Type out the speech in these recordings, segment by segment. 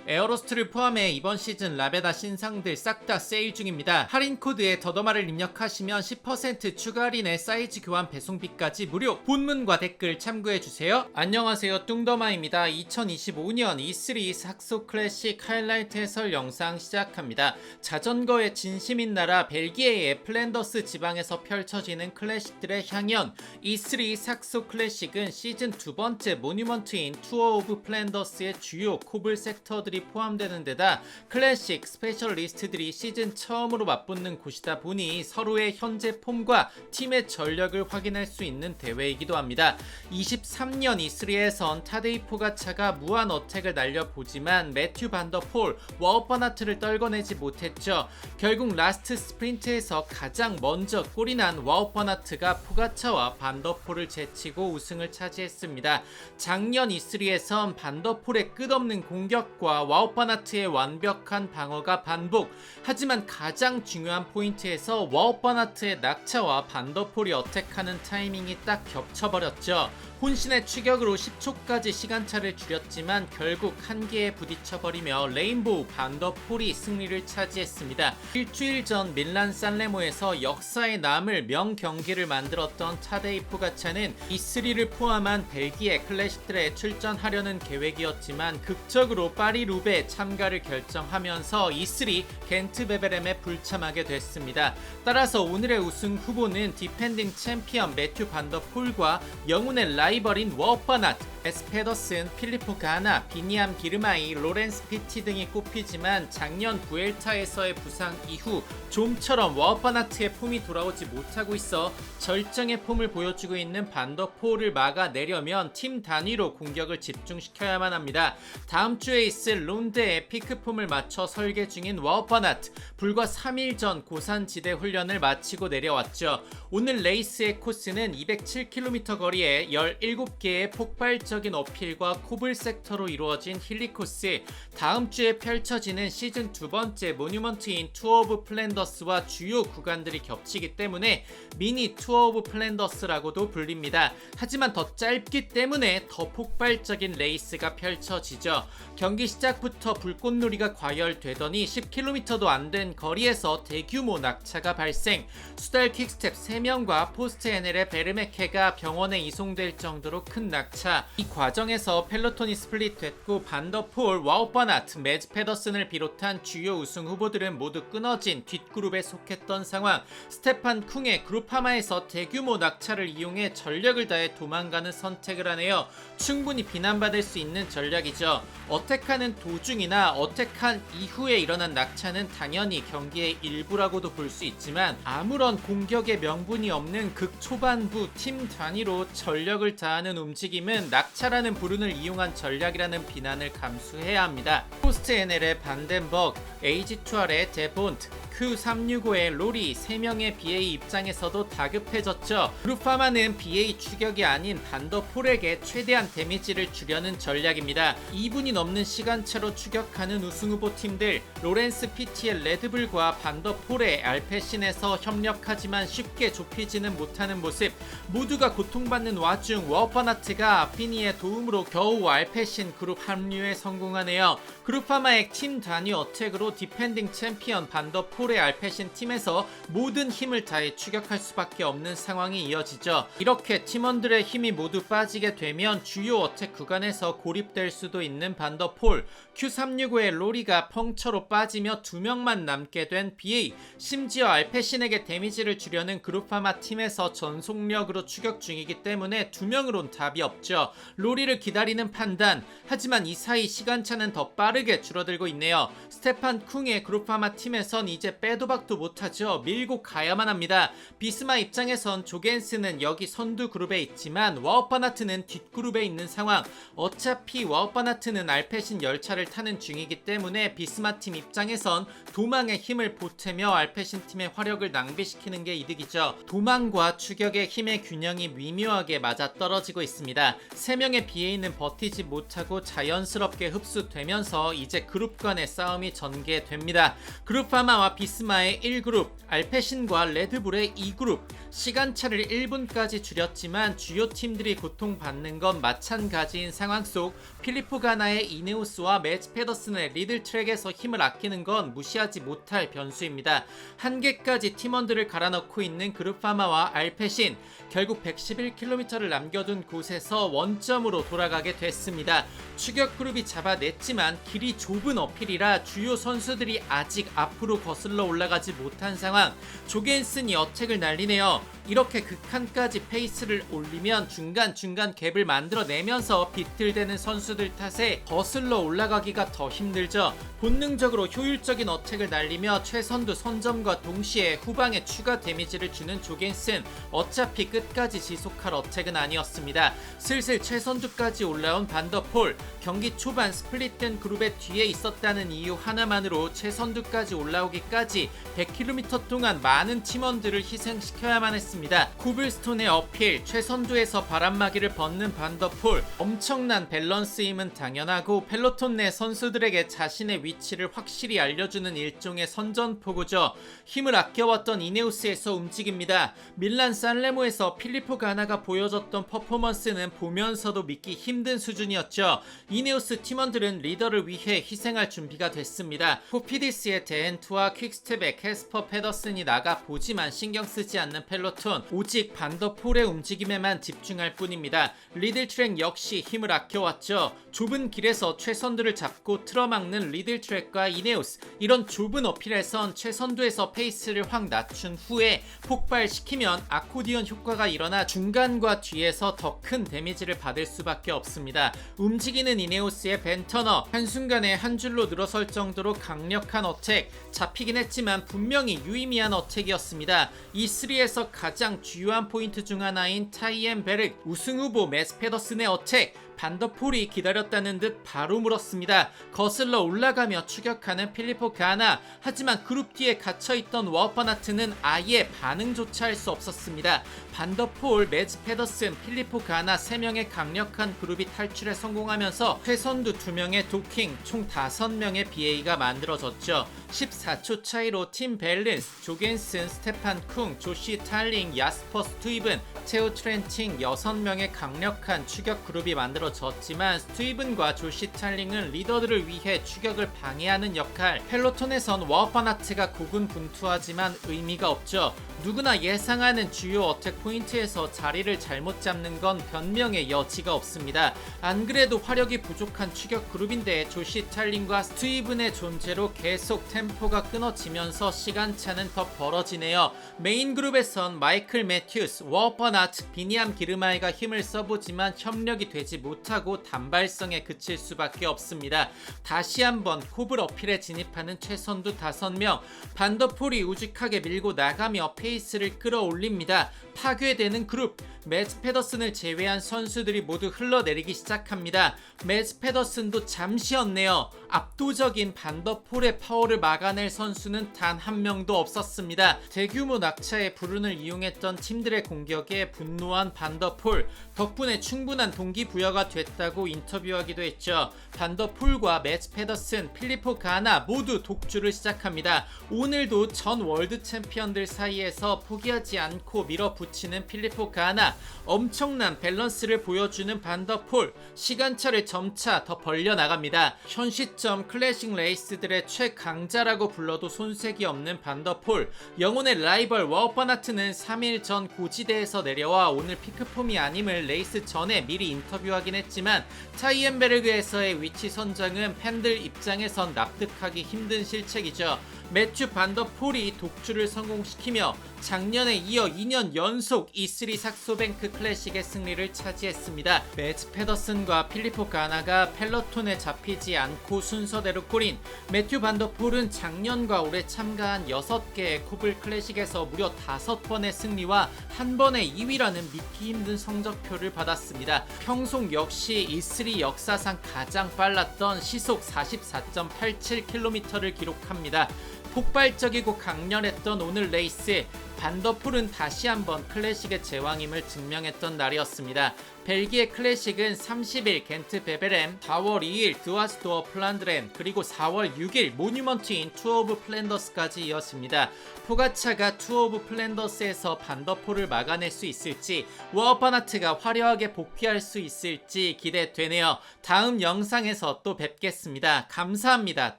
에어로스트를 포함해 이번 시즌 라베다 신상들 싹 다 세일 중입니다. 할인 코드에 더더마를 입력하시면 10% 추가 할인에 사이즈 교환 배송비까지 무료. 본문과 댓글 참고해주세요. 안녕하세요, 뚱더마입니다. 2025년 E3 삭소 클래식 하이라이트 해설 영상 시작합니다. 자전거의 진심인 나라 벨기에의 플랜더스 지방에서 펼쳐지는 클래식들의 향연. E3 삭소 클래식은 시즌 두 번째 모뉴먼트인 투어 오브 플랜더스의 주요 코블 섹터들이 포함되는 데다 클래식 스페셜리스트들이 시즌 처음으로 맞붙는 곳이다 보니 서로의 현재 폼과 팀의 전력을 확인할 수 있는 대회이기도 합니다. 23년 E3에선 타데이 포가차가 무한 어택을 날려보지만 매튜 반더폴, 워웃 버나트를 떨궈내지 못했죠. 결국 라스트 스프린트에서 가장 먼저 골이난 워웃 버나트가 포가차와 반더폴을 제치고 우승을 차지했습니다. 작년 E3에선 반더폴의 끝없는 공격과 워웃 버나트의 완벽한 방어가 반복. 하지만 가장 중요한 포인트에서 워웃 버나트의 낙차와 반더폴이 어택하는 타이밍이 딱 겹쳐버렸죠. 혼신의 추격으로 10초까지 시간차를 줄였지만 결국 한계에 부딪혀버리며 레인보우 반더폴이 승리를 차지했습니다. 일주일 전 밀란 산레모에서 역사에 남을 명경기를 만들었던 타데이 포가차는 E3를 포함한 벨기에 클래식들에 출전하려는 계획이었지만 극적으로 파리 루베 참가를 결정하면서 E3 겐트 베베렘에 불참하게 됐습니다. 따라서 오늘의 우승 후보는 디펜딩 챔피언 매튜 반더폴과 영혼의 라이벌인 워웃 버나트, 에스페더슨, 필리포 가나, 비니암 기르마이, 로렌스 피티 등이 꼽히지만 작년 부엘타에서의 부상 이후 좀처럼 워웃 버나트의 폼이 돌아오지 못하고 있어 절정의 폼을 보여주고 있는 반더폴을 막아내려면 팀 단위로 공격을 집중시켜야만 합니다. 다음 주에 있을 론드의 피크폼을 맞춰 설계 중인 워웃 버나트, 불과 3일 전 고산지대 훈련을 마치고 내려왔죠. 오늘 레이스의 코스는 207km 거리에 17개의 폭발적인 어필과 코블 섹터로 이루어진 힐리 코스. 다음 주에 펼쳐지는 시즌 두 번째 모뉴먼트인 투어 오브 플랜더스와 주요 구간들이 겹치기 때문에 미니 투어 오브 플랜더스라고도 불립니다. 하지만 더 짧기 때문에 더 폭발적인 레이스가 펼쳐지죠. 경기 시작부터 불꽃놀이가 과열되더니 10km도 안 된 거리에서 대규모 낙차가 발생. 수달 퀵스텝 3명과 포스트 NL의 베르메케가 병원에 이송될 정도로 큰 낙차. 이 과정에서 펠로톤이 스플릿됐고 반더폴, 워웃 버나트, 매즈 페더슨을 비롯한 주요 우승 후보들은 모두 끊어진 뒷그룹에 속했던 상황. 스테판 쿵의 그룹하마에서 대규모 낙차를 이용해 전력을 다해 도망가는 선택을 하네요. 충분히 비난받을 수 있는 전략이죠. 어택하는 도중이나 어택한 이후에 일어난 낙차는 당연히 경기의 일부라고도 볼 수 있지만 아무런 공격의 명분이 없는 극 초반부 팀 단위로 전력을 다하는 움직임은 낙차라는 불운을 이용한 전략이라는 비난을 감수해야 합니다. 포스트 NL의 반덴버그, AG2R의 데본트, Q365의 로리 3명의 BA 입장에서도 다급해졌죠. 그룹파마는 BA 추격이 아닌 반더폴에게 최대한 데미지를 주려는 전략입니다. 2분이 넘는 시간차로 추격하는 우승후보 팀들, 로렌스 피티의 레드불과 반더폴의 알페신에서 협력하지만 쉽게 좁히지는 못하는 모습. 모두가 고통받는 와중 워웃 버나트가 아피니의 도움으로 겨우 알페신 그룹 합류에 성공하네요. 그룹파마의 팀 단위 어택으로 디펜딩 챔피언 반더폴의 알페신 팀에서 모든 힘을 다해 추격할 수밖에 없는 상황이 이어지죠. 이렇게 팀원들의 힘이 모두 빠지게 되면 주요 어택 구간에서 고립될 수도 있는 반더폴, Q365의 로리가 펑처로 빠지며 2명만 남게 된 BA, 심지어 알페신에게 데미지를 주려는 그룹파마 팀에서 전속력으로 추격 중이기 때문에 2명으론 답이 없죠. 로리를 기다리는 판단. 하지만 이 사이 시간차는 더 빠르게 줄어들고 있네요. 스테판 쿵의 그룹파마 팀에선 이제 빼도 박도 못하죠. 밀고 가야만 합니다. 비스마 입장에선 조겐스는 여기 선두 그룹에 있지만 워웃 버나트는 뒷그룹에 있는 상황. 어차피 워웃 버나트는 알페신 열차를 타는 중이기 때문에 비스마 팀 입장에선 도망의 힘을 보태며 알페신 팀의 화력을 낭비시키는 게 이득이죠. 도망과 추격의 힘의 균형이 미묘하게 맞아떨어지고 있습니다. 3명의 BA는 버티지 못하고 자연스럽게 흡수되면서 이제 그룹 간의 싸움이 전개됩니다. 그룹파마와 비스마의 1그룹, 알페신과 레드불의 2그룹, 시간차를 1분까지 줄였지만 주요 팀들이 고통받는 건 마찬가지인 상황 속 필리포 가나의 이네오스와 매츠 페더슨의 리들 트랙에서 힘을 아끼는 건 무시하지 못할 변수입니다. 한계까지 팀원들을 갈아넣고 있는 그룹파마와 알페신, 결국 111km를 남겨둔 곳에서 원점으로 돌아가게 됐습니다. 추격 그룹이 잡아냈지만 길이 좁은 어필이라 주요 선수들이 아직 앞으로 거슬러 올라가지 못한 상황. 조겐슨이 어택을 날리네요. 이렇게 극한까지 페이스를 올리면 중간중간 갭을 만들어내면서 비틀대는 선수들 탓에 거슬러 올라가기가 더 힘들죠. 본능적으로 효율적인 어택을 날리며 최선두 선점과 동시에 후방에 추가 데미지를 주는 조겐슨. 어차피 끝까지 지속할 어택은 아니었습니다. 슬슬 최선두까지 올라온 반더폴. 경기 초반 스플릿된 그룹의 뒤에 있었다는 이유 하나만으로 최선두까지 올라오기까지 100km 동안 많은 팀원들을 희생시켜야만 했습니다. 코블스톤의 어필, 최선두에서 바람막이를 벗는 반더폴. 엄청난 밸런스임은 당연하고 펠로톤 내 선수들에게 자신의 위치를 확실히 알려주는 일종의 선전포고죠. 힘을 아껴왔던 이네오스에서 움직입니다. 밀란 산레모에서 필리포 가나가 보여줬던 퍼포먼스는 보면서도 믿기 힘든 수준이었죠. 이네오스 팀원들은 리더를 위해 희생할 준비가 됐습니다. 코피디스의 데엔투와 퀵스텝의 캐스퍼 페더슨이 나가 보지만 신경 쓰지 않는 펠로톤. 오직 반더폴의 움직임에만 집중할 뿐입니다. 리들 트랙 역시 힘을 아껴왔죠. 좁은 길에서 최선두를 잡고 틀어막는 리들 트랙과 이네오스. 이런 좁은 어필에선 최선두에서 페이스를 확 낮춘 후에 폭발시키면 아코디언 효과가 일어나 중간과 뒤에서 더 큰 데미지를 받을 수밖에 없습니다. 움직이는 이네오스의 벤터너. 한순간에 한 줄로 늘어설 정도로 강력한 어택. 잡히긴 했지만 분명히 유의미한 어택이었습니다. E3에서 가장 주요한 포인트 중 하나인 타이엠 베르. 우승 후보 매츠 페더슨의 어택. 반더폴이 기다렸다는 듯 바로 물었습니다. 거슬러 올라가며 추격하는 필리포 가나. 하지만 그룹 뒤에 갇혀있던 워퍼나트는 아예 반응조차 할 수 없었습니다. 반더폴, 매츠 페더슨, 필리포 가나 3명의 강력한 그룹이 탈출에 성공하면서 최선두 2명의 도킹, 총 5명의 BA가 만들어졌죠. 14초 차이로 팀 밸런스, 조겐슨, 스테판 쿵, 조시 탈링, 야스퍼 스투이븐, 체오 트렌칭 6명의 강력한 추격 그룹이 만들어졌지만 스투이븐과 조시 탈링은 리더들을 위해 추격을 방해하는 역할. 펠로톤에선 워퍼나트가 고군분투하지만 의미가 없죠. 누구나 예상하는 주요 어택 포인트에서 자리를 잘못 잡는 건 변명의 여지가 없습니다. 안 그래도 화력이 부족한 추격 그룹인데 조시 탈링과 스투이븐의 존재로 계속 템포가 끊어지면서 시간차는 더 벌어지네요. 메인 그룹에선 마이클 매튜스, 워퍼나트, 비니암 기르마이가 힘을 써보지만 협력이 되지 못하고 단발성에 그칠 수밖에 없습니다. 다시 한번 코블 어필에 진입하는 최선두 5명. 반더폴이 우직하게 밀고 나가며 페이스를 끌어올립니다. 파괴되는 그룹. 매츠 페더슨을 제외한 선수들이 모두 흘러내리기 시작합니다. 매츠 페더슨도 잠시였네요. 압도적인 반더폴의 파워를 막아낼 선수는 단 한 명도 없었습니다. 대규모 낙차의 불운을 이용했던 팀들의 공격에 분노한 반더폴. 덕분에 충분한 동기부여가 됐다고 인터뷰하기도 했죠. 반더폴과 매츠 페더슨, 필리포 가나 모두 독주를 시작합니다. 오늘도 전 월드 챔피언들 사이에서 포기하지 않고 밀어붙이는 필리포 가나. 엄청난 밸런스를 보여주는 반더폴. 시간차를 점차 더 벌려나갑니다. 현 시점 클래식 레이스들의 최강자라고 불러도 손색이 없는 반더폴. 영혼의 라이벌 워퍼나트는 3일 전 고지대에서 내려와 오늘 피크폼이 아님을 레이스 전에 미리 인터뷰하긴 했지만 타이엠베르그에서의 위치 선정은 팬들 입장에선 납득하기 힘든 실책이죠. 매튜 반더폴이 독주를 성공시키며 작년에 이어 2년 연속 E3 삭소뱅크 클래식의 승리를 차지했습니다. 매츠 페더슨과 필리포 가나가 펠로톤에 잡히지 않고 순서대로 꼬린. 매튜 반더폴은 작년과 올해 참가한 6개의 코블 클래식에서 무려 5번의 승리와 한 번의 2위라는 믿기 힘든 성적표를 받았습니다. 평속 역시 E3 역사상 가장 빨랐던 시속 44.87km를 기록합니다. 폭발적이고 강렬했던 오늘 레이스. 반더풀은 다시 한번 클래식의 제왕임을 증명했던 날이었습니다. 벨기에 클래식은 30일 겐트 베베렘, 4월 2일 드와스도어 플란드렌, 그리고 4월 6일 모뉴먼트인 투어 오브 플랜더스까지 이었습니다. 포가차가 투어 오브 플랜더스에서 반더폴을 막아낼 수 있을지, 워어 바나트가 화려하게 복귀할 수 있을지 기대되네요. 다음 영상에서 또 뵙겠습니다. 감사합니다.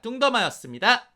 뚱더마였습니다.